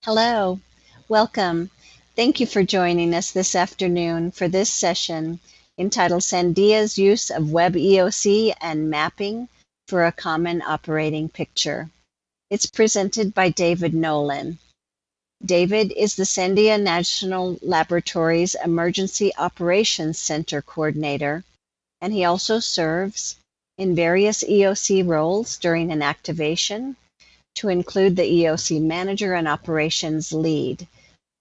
Hello, welcome. Thank you for joining us this afternoon for this session entitled Sandia's Use of WebEOC and Mapping for a Common Operating Picture. It's presented by David Nolan. David is the Sandia National Laboratory's Emergency Operations Center Coordinator, and he also serves in various EOC roles during an activation, to include the EOC Manager and Operations Lead.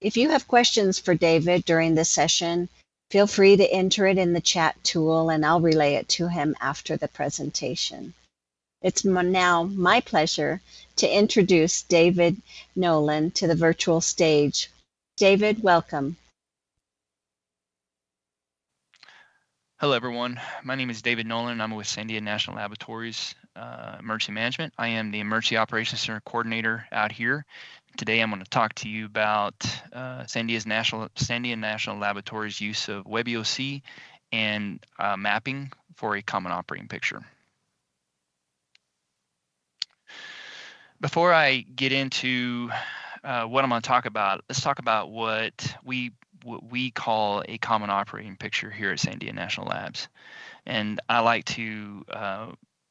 If you have questions for David during the session, feel free to enter it in the chat tool and I'll relay it to him after the presentation. It's now my pleasure to introduce David Nolan to the virtual stage. David, welcome. Hello, everyone. My name is David Nolan. I'm with Sandia National Laboratories Emergency Management. I am the Emergency Operations Center Coordinator out here. Today, I'm going to talk to you about Sandia National Laboratories' use of WebEOC and mapping for a common operating picture. Before I get into what I'm going to talk about, let's talk about what we call a common operating picture here at Sandia National Labs. And I like to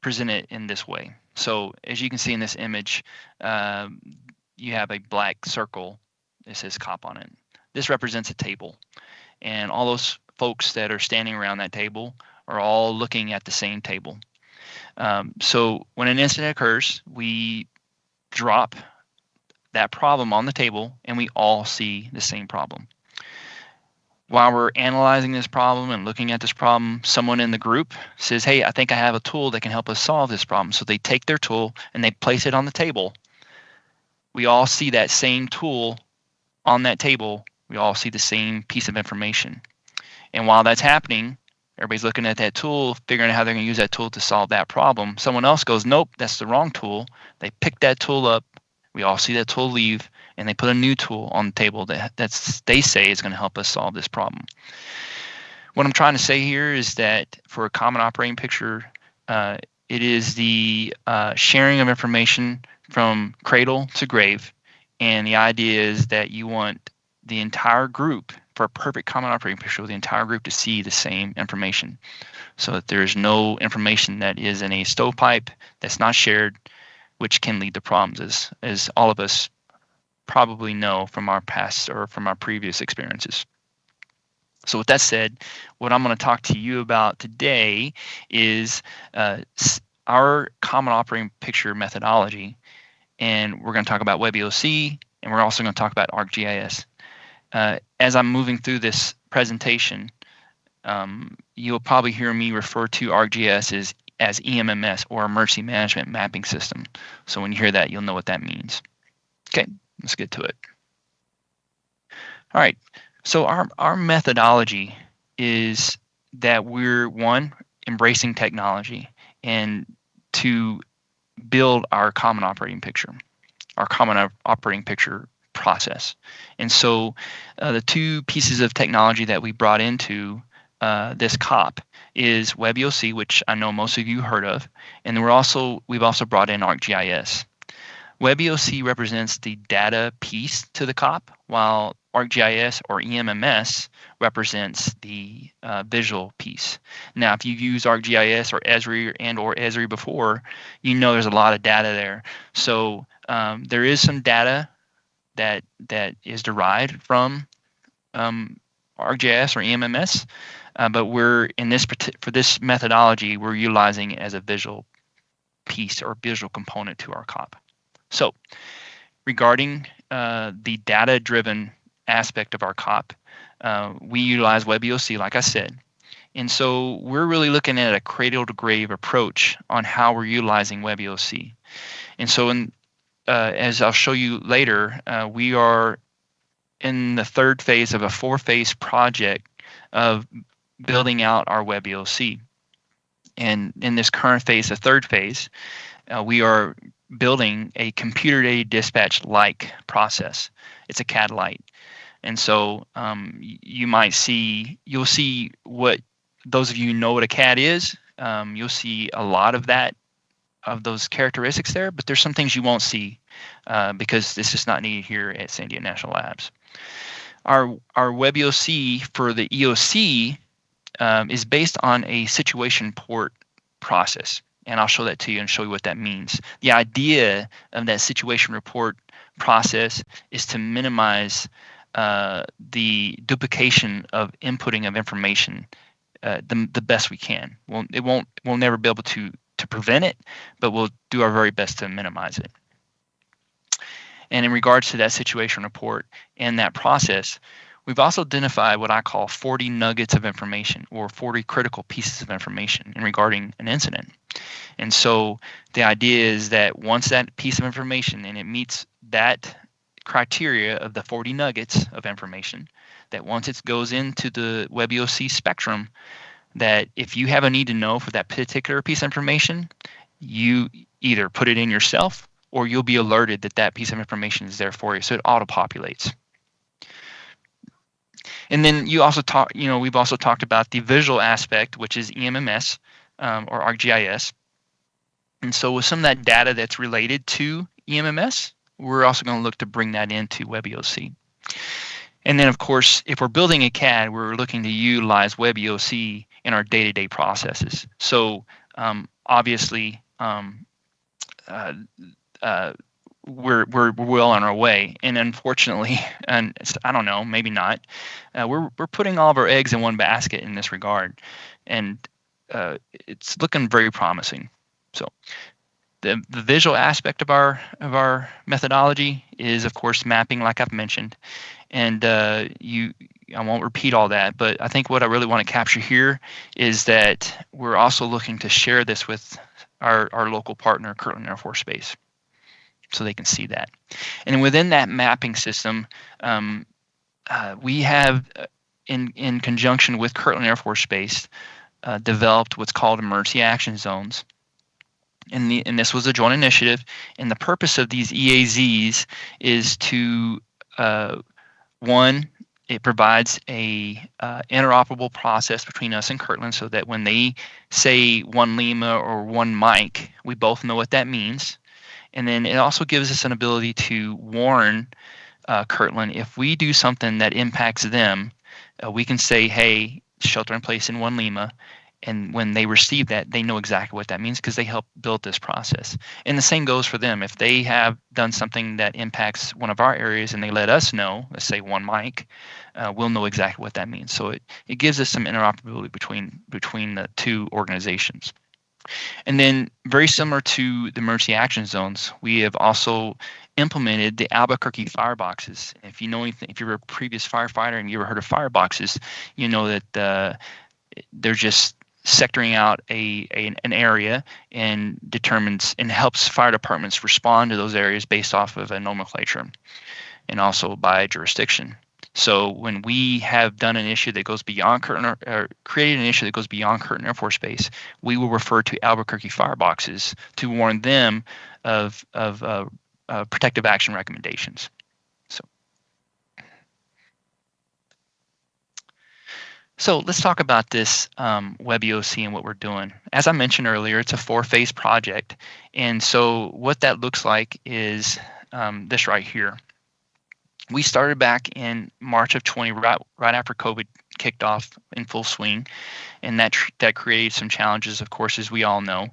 present it in this way. So as you can see in this image, you have a black circle that says COP on it. This represents a table. And all those folks that are standing around that table are all looking at the same table. So when an incident occurs, we drop that problem on the table and we all see the same problem. While we're analyzing this problem and looking at this problem, someone in the group says, hey, I think I have a tool that can help us solve this problem. So they take their tool and they place it on the table. We all see that same tool on that table. We all see the same piece of information. And while that's happening, everybody's looking at that tool, figuring out how they're going to use that tool to solve that problem. Someone else goes, nope, that's the wrong tool. They pick that tool up. We all see that tool leave, and they put a new tool on the table they say is going to help us solve this problem. What I'm trying to say here is that for a common operating picture, it is the sharing of information from cradle to grave, and the idea is that you want the entire group, for a perfect common operating picture, the entire group to see the same information, so that there's no information that is in a stovepipe that's not shared, which can lead to problems, as all of us probably know from our past or from our previous experiences. So with that said, what I'm going to talk to you about today is our common operating picture methodology, and we're going to talk about WebEOC, and we're also going to talk about ArcGIS. As I'm moving through this presentation, you'll probably hear me refer to ArcGIS as EMMS, or Emergency Management Mapping System. So when you hear that, you'll know what that means. Okay, let's get to it. All right, so our methodology is that we're, one, embracing technology and to build our common operating picture, our common operating picture process. And so the two pieces of technology that we brought into this COP is WebEOC, which I know most of you heard of, and then we've also brought in ArcGIS. WebEOC represents the data piece to the COP, while ArcGIS, or EMMS, represents the visual piece. Now, if you've used ArcGIS or Esri before, you know there's a lot of data there. So there is some data that is derived from ArcGIS or EMMS, but we're for this methodology, we're utilizing it as a visual piece or visual component to our COP. So regarding the data-driven aspect of our COP, we utilize WebEOC, like I said. And so we're really looking at a cradle-to-grave approach on how we're utilizing WebEOC. And so as I'll show you later, we are in the third phase of a four-phase project of building out our WebEOC. And in this current phase, the third phase, we are building a computer-aided dispatch-like process. It's a CAD Lite. And so you'll see what, those of you who know what a CAD is, you'll see a lot of that those characteristics there, but there's some things you won't see because this is not needed here at Sandia National Labs. Our WebEOC for the EOC is based on a situation report process, and I'll show that to you and show you what that means. The idea of that situation report process is to minimize the duplication of inputting of information the best we can. We'll never be able to prevent it, but we'll do our very best to minimize it. And in regards to that situation report and that process, we've also identified what I call 40 nuggets of information, or 40 critical pieces of information regarding an incident. And so the idea is that once that piece of information, and it meets that criteria of the 40 nuggets of information, that once it goes into the WebEOC spectrum, that if you have a need to know for that particular piece of information, you either put it in yourself or you'll be alerted that that piece of information is there for you. So it auto-populates. And then we've also talked about the visual aspect, which is EMMS or ArcGIS. And so with some of that data that's related to EMMS, we're also going to look to bring that into WebEOC. And then, of course, if we're building a CAD, we're looking to utilize WebEOC in our day-to-day processes. So obviously, we're well on our way, and unfortunately, and I don't know, maybe not, we're putting all of our eggs in one basket in this regard, and it's looking very promising. So the visual aspect of our methodology is, of course, mapping, like I've mentioned, and I won't repeat all that, but I think what I really want to capture here is that we're also looking to share this with our local partner, Kirtland Air Force Base, so they can see that. And within that mapping system, we have, in conjunction with Kirtland Air Force Base, developed what's called emergency action zones. And this was a joint initiative. And the purpose of these EAZs is to, one, it provides a interoperable process between us and Kirtland, so that when they say one Lima or one Mike, we both know what that means. And then it also gives us an ability to warn Kirtland if we do something that impacts them. We can say, hey, shelter in place in one Lima. And when they receive that, they know exactly what that means because they helped build this process. And the same goes for them. If they have done something that impacts one of our areas and they let us know, let's say one Mike, we'll know exactly what that means. So it gives us some interoperability between the two organizations. And then, very similar to the emergency action zones, we have also implemented the Albuquerque fireboxes. If you know anything, if you're a previous firefighter and you ever heard of fireboxes, you know that they're just sectoring out an area and determines and helps fire departments respond to those areas based off of a nomenclature and also by jurisdiction. So when we have done an issue that goes beyond Kirtland, or created an issue that goes beyond Kirtland Air Force Base, we will refer to Albuquerque fireboxes to warn them of protective action recommendations. So let's talk about this WebEOC and what we're doing. As I mentioned earlier, it's a 4-phase project, and so what that looks like is this right here. We started back in March of 20, right after COVID kicked off in full swing, and that created some challenges, of course, as we all know.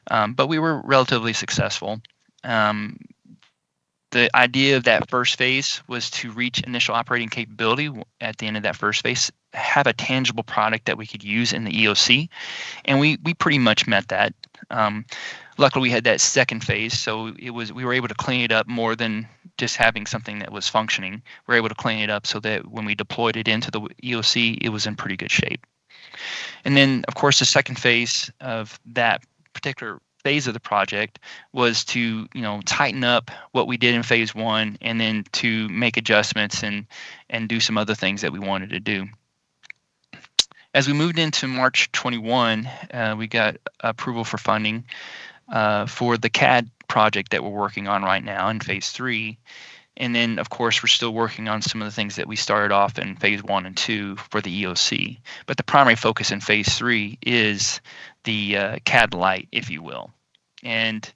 But we were relatively successful. The idea of that first phase was to reach initial operating capability at the end of that first phase, have a tangible product that we could use in the EOC, and we pretty much met that. Luckily, we had that second phase, so we were able to clean it up more than just having something that was functioning. We were able to clean it up so that when we deployed it into the EOC, it was in pretty good shape. And then, of course, the second phase of that particular phase of the project was to tighten up what we did in phase 1, and then to make adjustments and do some other things that we wanted to do. As we moved into March 21, we got approval for funding for the CAD project that we're working on right now in phase 3. And then, of course, we're still working on some of the things that we started off in phase 1 and 2 for the EOC. But the primary focus in phase 3 is the CAD Lite, if you will. and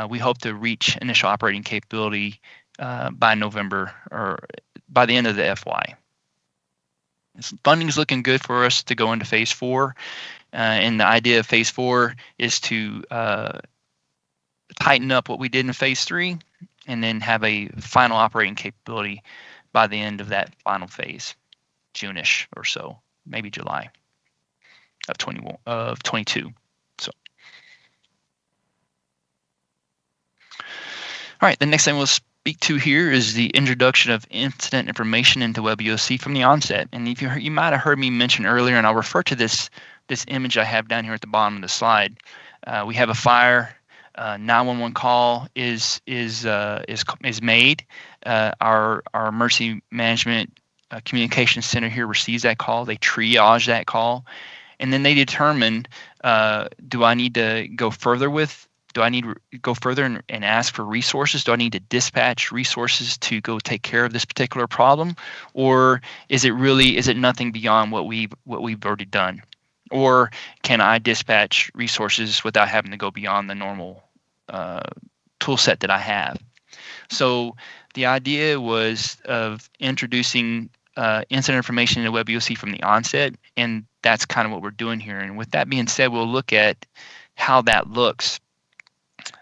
we hope to reach initial operating capability by November or by the end of the FY. Funding is looking good for us to go into phase 4, and the idea of phase 4 is to tighten up what we did in phase 3 and then have a final operating capability by the end of that final phase, June-ish or so, maybe July of 22. So, all right, the next thing we'll speak to here is the introduction of incident information into WebEOC from the onset. And if you might have heard me mention earlier, and I'll refer to this image I have down here at the bottom of the slide. We have a fire. 911 call is made. Our emergency management communication center here receives that call. They triage that call, and then they determine: do I need to go further and ask for resources? Do I need to dispatch resources to go take care of this particular problem, or is it nothing beyond what we've already done? Or can I dispatch resources without having to go beyond the normal tool set that I have? So the idea was of introducing incident information into WebEOC from the onset, and that's kind of what we're doing here. And with that being said, we'll look at how that looks.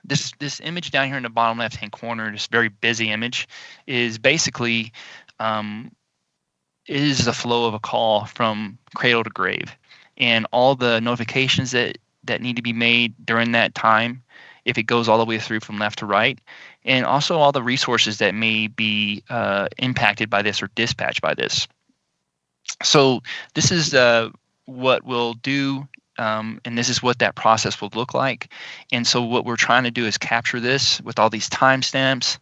This image down here in the bottom left-hand corner, this very busy image, is basically is the flow of a call from cradle to grave, and all the notifications that need to be made during that time, if it goes all the way through from left to right, and also all the resources that may be impacted by this or dispatched by this. So this is what we'll do, and this is what that process will look like. And so what we're trying to do is capture this with all these timestamps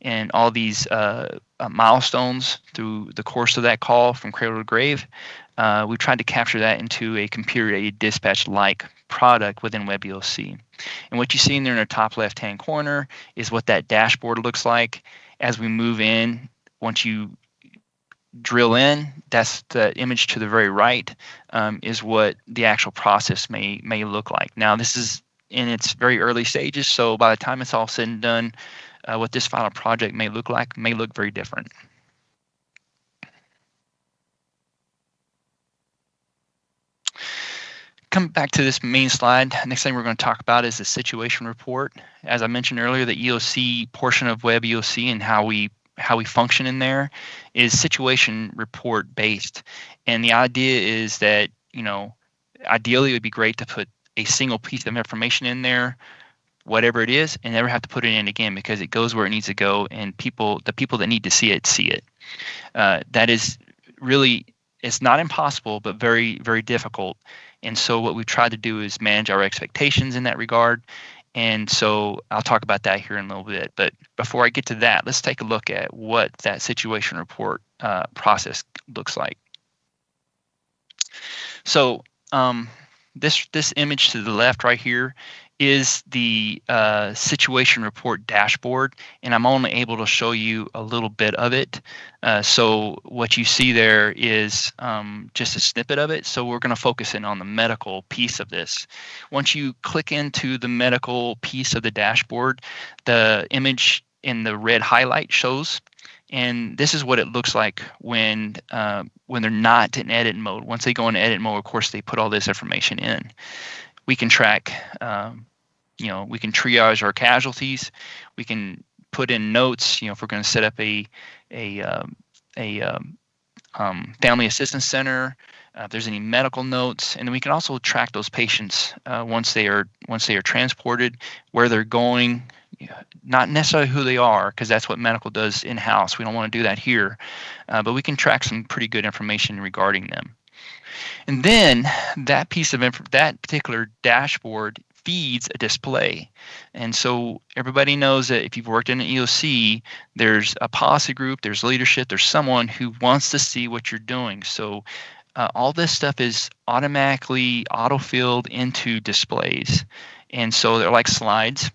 and all these milestones through the course of that call from cradle to grave. We tried to capture that into a computer-aided dispatch-like product within WebEOC. And what you see in there in the top left-hand corner is what that dashboard looks like as we move in. Once you drill in, that's the image to the very right, is what the actual process may look like. Now, this is in its very early stages, so by the time it's all said and done, what this final project may look very different. Come back to this main slide. Next thing we're going to talk about is the situation report. As I mentioned earlier, the EOC portion of WebEOC and how we function in there is situation report based. And the idea is that, ideally it would be great to put a single piece of information in there, whatever it is, and never have to put it in again, because it goes where it needs to go, and the people that need to see it. That is really, it's not impossible, but very, very difficult. And so what we've tried to do is manage our expectations in that regard. And so I'll talk about that here in a little bit. But before I get to that, let's take a look at what that situation report process looks like. So this image to the left right here is the situation report dashboard, and I'm only able to show you a little bit of it. So what you see there is just a snippet of it. So we're going to focus in on the medical piece of this. Once you click into the medical piece of the dashboard, the image in the red highlight shows. And this is what it looks like when they're not in edit mode. Once they go into edit mode, of course, they put all this information in. We can track, we can triage our casualties. We can put in notes, if we're going to set up a family assistance center, if there's any medical notes, and then we can also track those patients once they are transported, where they're going, not necessarily who they are, because that's what medical does in-house. We don't want to do that here, but we can track some pretty good information regarding them. And then that that particular dashboard feeds a display. And so everybody knows that if you've worked in an EOC, there's a policy group, there's leadership, there's someone who wants to see what you're doing. So all this stuff is automatically auto-filled into displays. And so they're like slides.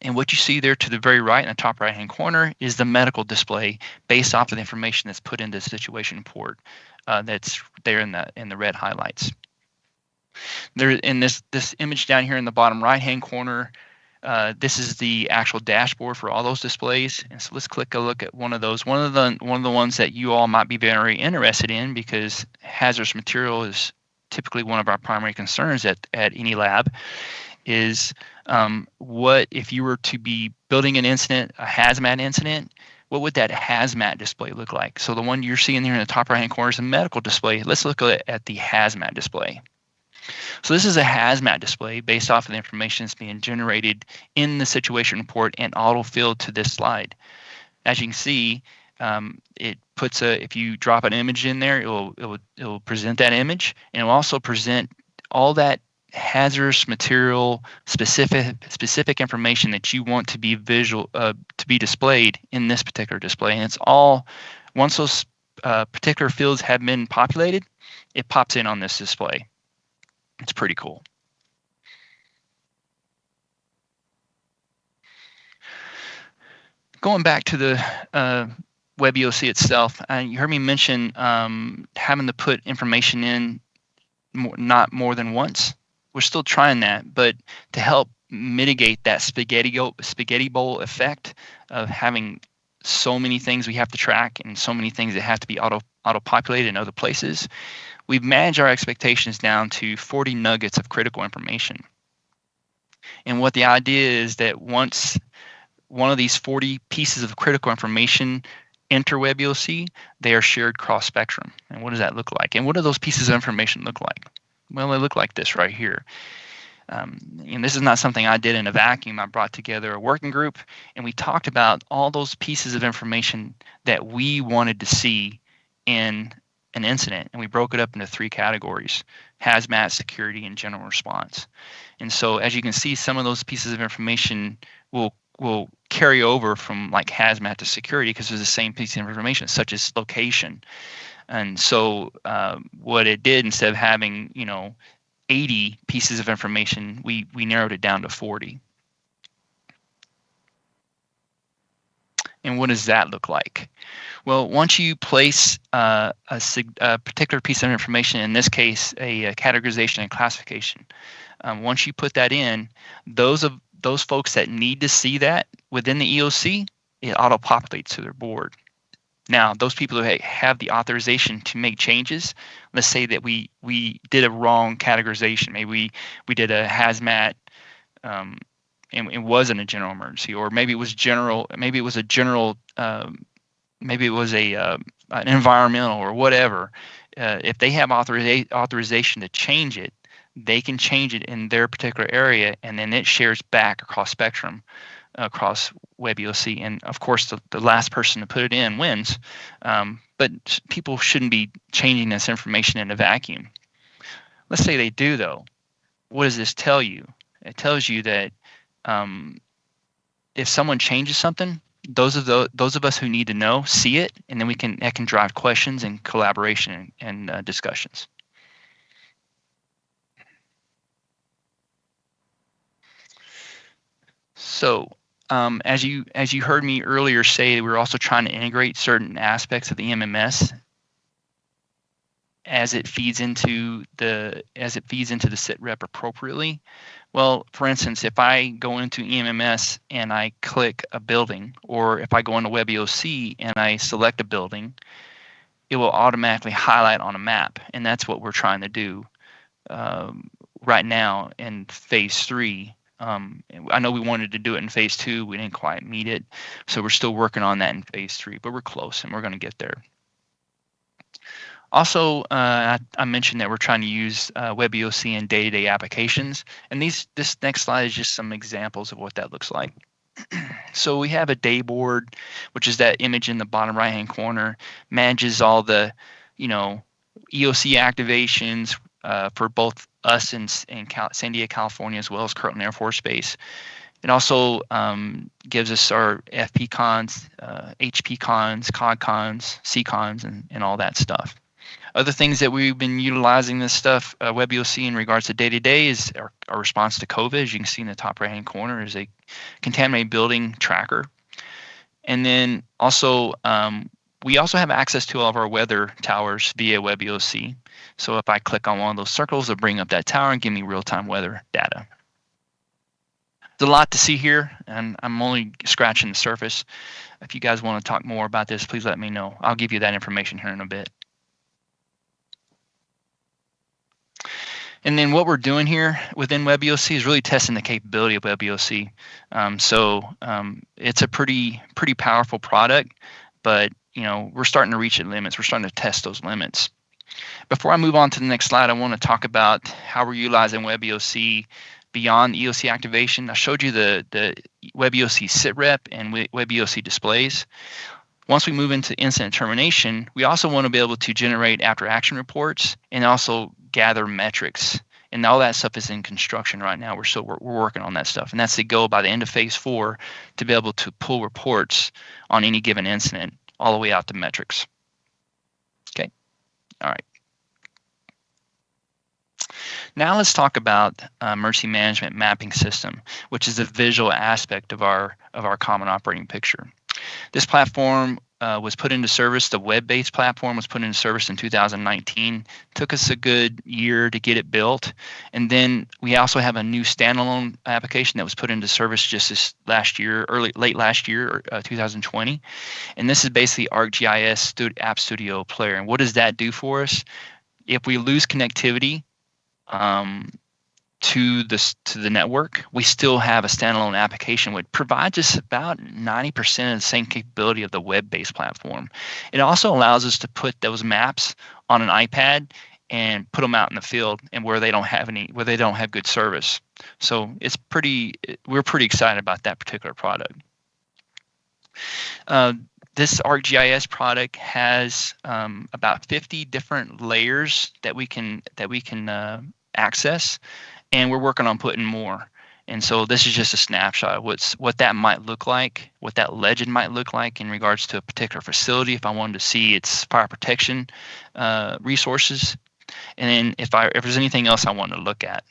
And what you see there to the very right in the top right-hand corner is the medical display based off of the information that's put into the situation report that's there in the red highlights. There in this image down here in the bottom right-hand corner, this is the actual dashboard for all those displays. And so let's click a look at one of those. One of the ones that you all might be very interested in, because hazardous material is typically one of our primary concerns at any lab, is what if you were to be building an incident, a hazmat incident, what would that hazmat display look like? So the one you're seeing here in the top right-hand corner is a medical display. Let's look at the hazmat display. So this is a hazmat display based off of the information that's being generated in the situation report and auto-filled to this slide. As you can see, it puts if you drop an image in there, it will present that image, and it will also present all that hazardous material specific information that you want to be to be displayed in this particular display. And it's all, once those particular fields have been populated, it pops in on this display. It's pretty cool. Going back to the WebEOC itself, you heard me mention having to put information in not more than once. We're still trying that, but to help mitigate that spaghetti bowl effect of having so many things we have to track and so many things that have to be auto-populated in other places, we've managed our expectations down to 40 nuggets of critical information. And what the idea is that once one of these 40 pieces of critical information enter WebEOC, they are shared cross-spectrum. And what does that look like? And what do those pieces of information look like? Well, they look like this right here. And this is not something I did in a vacuum. I brought together a working group, and we talked about all those pieces of information that we wanted to see in an incident, and we broke it up into 3 categories: hazmat, security, and general response. And so as you can see, some of those pieces of information will carry over from like hazmat to security because they're the same piece of information, such as location. And so what it did, instead of having 80 pieces of information, we narrowed it down to 40. And what does that look like? Well, once you place a particular piece of information, in this case a categorization and classification, once you put that in, those folks that need to see that within the EOC, it auto-populates to their board. Now, those people who have the authorization to make changes, let's say that we did a wrong categorization. Maybe we did a hazmat and it wasn't a general emergency, or maybe it was general. Maybe it was a general. Maybe it was an environmental or whatever. If they have authorization to change it, they can change it in their particular area, and then it shares back across spectrum, across WebEOC. And of course, the last person to put it in wins. But people shouldn't be changing this information in a vacuum. Let's say they do, though. What does this tell you? It tells you that if someone changes something, those of us who need to know see it, and then that can drive questions and collaboration and discussions. So as you heard me earlier say, we're also trying to integrate certain aspects of the MMS as it feeds into the SITREP appropriately. Well, for instance, if I go into EMMS and I click a building, or if I go into WebEOC and I select a building, it will automatically highlight on a map, and that's what we're trying to do right now in phase 3. I know we wanted to do it in phase 2. We didn't quite meet it, so we're still working on that in phase 3, but we're close and we're going to get there. Also, I mentioned that we're trying to use WebEOC and DaytoDay Applications, and this next slide is just some examples of what that looks like. So we have a day board, which is that image in the bottom right-hand corner, manages all the, EOC activations for both us and Sandia, California, as well as Kirtland Air Force Base. It also gives us our FP cons, HP cons, COD cons, C cons, and all that stuff. Other things that we've been utilizing this stuff, WebEOC, in regards to day-to-day is our response to COVID. As you can see in the top right-hand corner is a contaminated building tracker. And then also We also have access to all of our weather towers via WebEOC. So if I click on one of those circles, it'll bring up that tower and give me real-time weather data. There's a lot to see here, and I'm only scratching the surface. If you guys want to talk more about this, please let me know. I'll give you that information here in a bit. And then what we're doing here within WebEOC is really testing the capability of WebEOC. It's a pretty powerful product, but we're starting to reach its limits. We're starting to test those limits. Before I move on to the next slide, I want to talk about how we're utilizing WebEOC beyond EOC activation. I showed you the WebEOC sitrep and WebEOC displays. Once we move into incident termination, we also want to be able to generate after action reports and also gather metrics. And all that stuff is in construction right now. We're working on that stuff. And that's the goal by the end of phase 4, to be able to pull reports on any given incident all the way out to metrics. Okay. All right. Now let's talk about Emergency Management Mapping System, which is a visual aspect of our common operating picture. This platform was put into service. The web-based platform was put into service in 2019. Took us a good year to get it built, and then we also have a new standalone application that was put into service just this last year, late last year, 2020. And this is basically ArcGIS App Studio Player. And what does that do for us? If we lose connectivity to the network, we still have a standalone application which provides us about 90% of the same capability of the web-based platform. It also allows us to put those maps on an iPad and put them out in the field and where they don't have good service. So we're pretty excited about that particular product. This ArcGIS product has about 50 different layers that we can access, and we're working on putting more. And so this is just a snapshot of what that might look like, what that legend might look like in regards to a particular facility if I wanted to see its fire protection resources, and then if there's anything else I wanted to look at.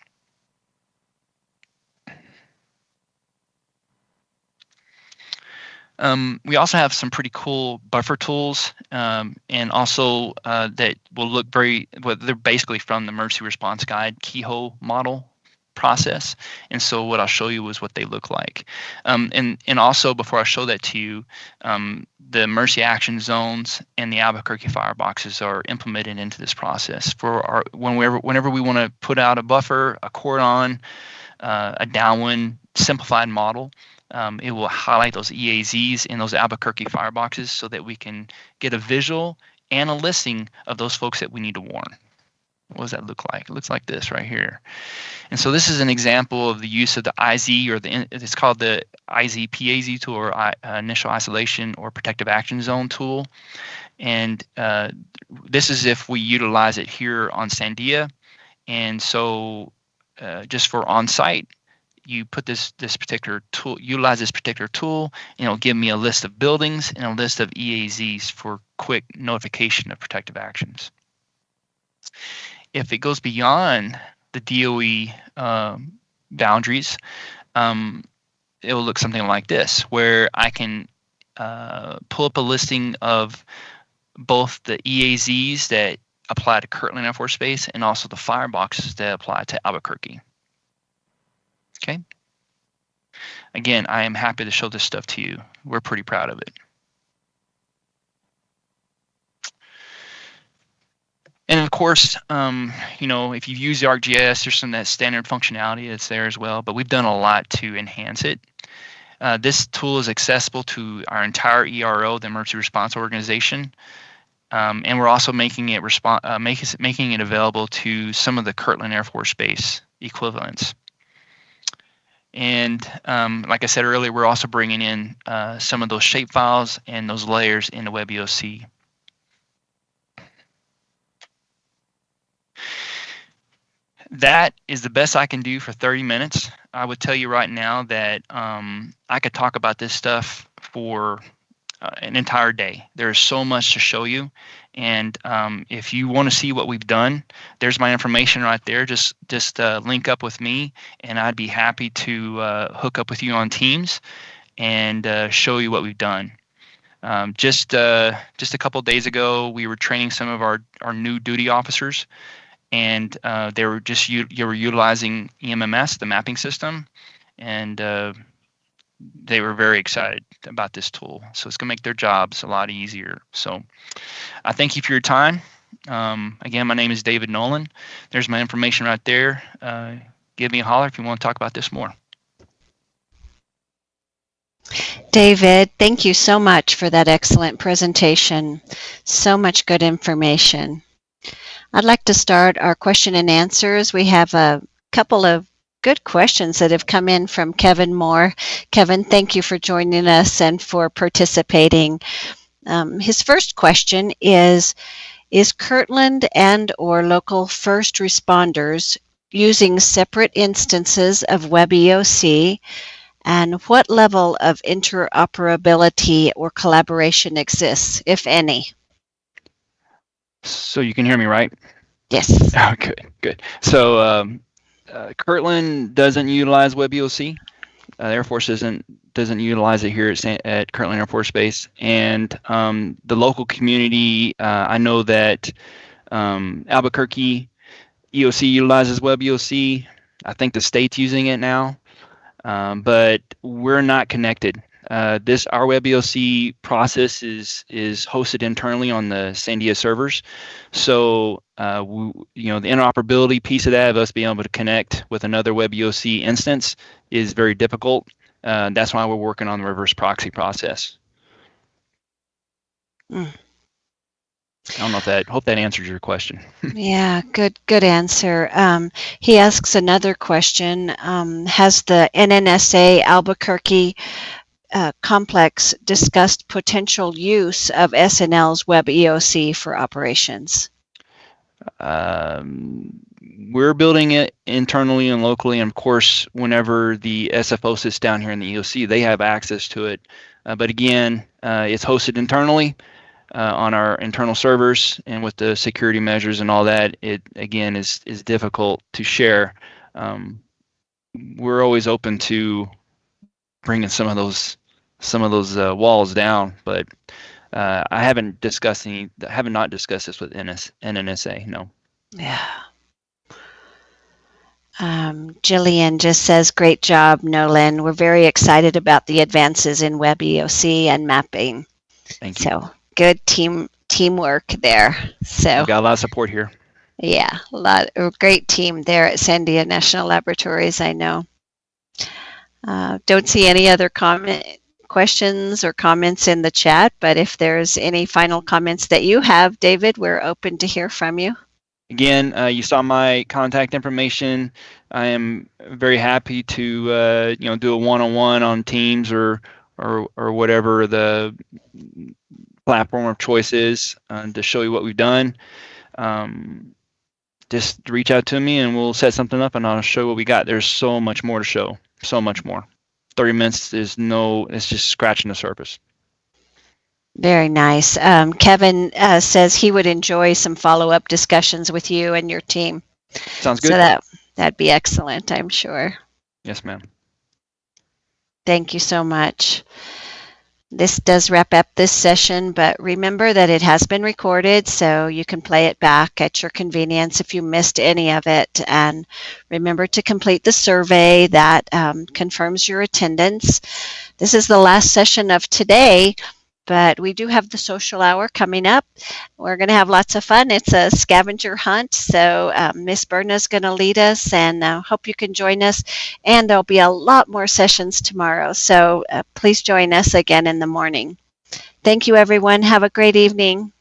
We also have some pretty cool buffer tools, and also that will look they're basically from the emergency response guide keyhole model process. And so what I'll show you is what they look like. And also, before I show that to you, the emergency action zones and the Albuquerque fireboxes are implemented into this process for whenever we want to put out a buffer, a cordon, a downwind simplified model. It will highlight those EAZs in those Albuquerque fireboxes so that we can get a visual and a listing of those folks that we need to warn. What does that look like? It looks like this right here. And so this is an example of the use of the IZ, or it's called the IZ-PAZ tool, or Initial Isolation or Protective Action Zone tool. And this is if we utilize it here on Sandia. And so just for on-site, you put this particular tool, utilize this particular tool, and it'll give me a list of buildings and a list of EAZs for quick notification of protective actions. If it goes beyond the DOE boundaries, it will look something like this, where I can pull up a listing of both the EAZs that apply to Kirtland Air Force Base and also the fireboxes that apply to Albuquerque. Okay. Again, I am happy to show this stuff to you. We're pretty proud of it. And of course, if you use the ArcGIS, there's some of that standard functionality that's there as well, but we've done a lot to enhance it. This tool is accessible to our entire ERO, the Emergency Response Organization, and we're also making it available to some of the Kirtland Air Force Base equivalents. And like I said earlier, we're also bringing in some of those shapefiles and those layers into WebEOC. That is the best I can do for 30 minutes. I would tell you right now that I could talk about this stuff for an entire day. There's so much to show you. And if you want to see what we've done, there's my information right there. Just link up with me, and I'd be happy to hook up with you on Teams and show you what we've done. Just a couple days ago, we were training some of our new duty officers, and they were utilizing EMMS, the mapping system, and they were very excited about this tool. So it's going to make their jobs a lot easier. So I thank you for your time. Again, my name is David Nolan. There's my information right there. Give me a holler if you want to talk about this more. David, thank you so much for that excellent presentation. So much good information. I'd like to start our question and answers. We have a couple of good questions that have come in from Kevin Moore. Kevin, thank you for joining us and for participating. His first question is Kirtland and or local first responders using separate instances of WebEOC, and what level of interoperability or collaboration exists, if any? So you can hear me, right? Yes. Oh, good. So Kirtland doesn't utilize WebEOC. The Air Force doesn't utilize it here at Kirtland Air Force Base, and the local community. I know that Albuquerque EOC utilizes WebEOC. I think the state's using it now, but we're not connected. Our WebEOC process is hosted internally on the Sandia servers, so the interoperability piece of that, of us being able to connect with another WebEOC instance, is very difficult. That's why we're working on the reverse proxy process. I don't know if hope that answers your question. Yeah, good answer. He asks another question. Has the NNSA Albuquerque complex discussed potential use of SNL's WebEOC for operations? We're building it internally and locally, and of course, whenever the SFO sits down here in the EOC, they have access to it. But again, it's hosted internally on our internal servers, and with the security measures and all that, it again is difficult to share. We're always open to bringing some of those walls down, but I haven't not discussed this with NNSA. No. Yeah. Jillian just says, great job, Nolan. We're very excited about the advances in WebEOC and mapping. Thank you. So good teamwork there. So we've got a lot of support here. Yeah, a great team there at Sandia National Laboratories, I know. Don't see any other questions or comments in the chat, but if there's any final comments that you have, David, we're open to hear from you. Again, you saw my contact information. I am very happy to do a one-on-one on Teams or whatever the platform of choice is to show you what we've done. Just reach out to me and we'll set something up and I'll show you what we got. There's so much more to show, so much more. 30 minutes it's just scratching the surface. Very nice. Kevin says he would enjoy some follow-up discussions with you and your team. Sounds good. So that'd be excellent, I'm sure. Yes, ma'am. Thank you so much. This does wrap up this session, but remember that it has been recorded, so you can play it back at your convenience if you missed any of it. And remember to complete the survey that confirms your attendance. This is the last session of today, but we do have the social hour coming up. We're going to have lots of fun. It's a scavenger hunt, so Miss Berna's going to lead us, and hope you can join us. And there'll be a lot more sessions tomorrow, so please join us again in the morning. Thank you, everyone. Have a great evening.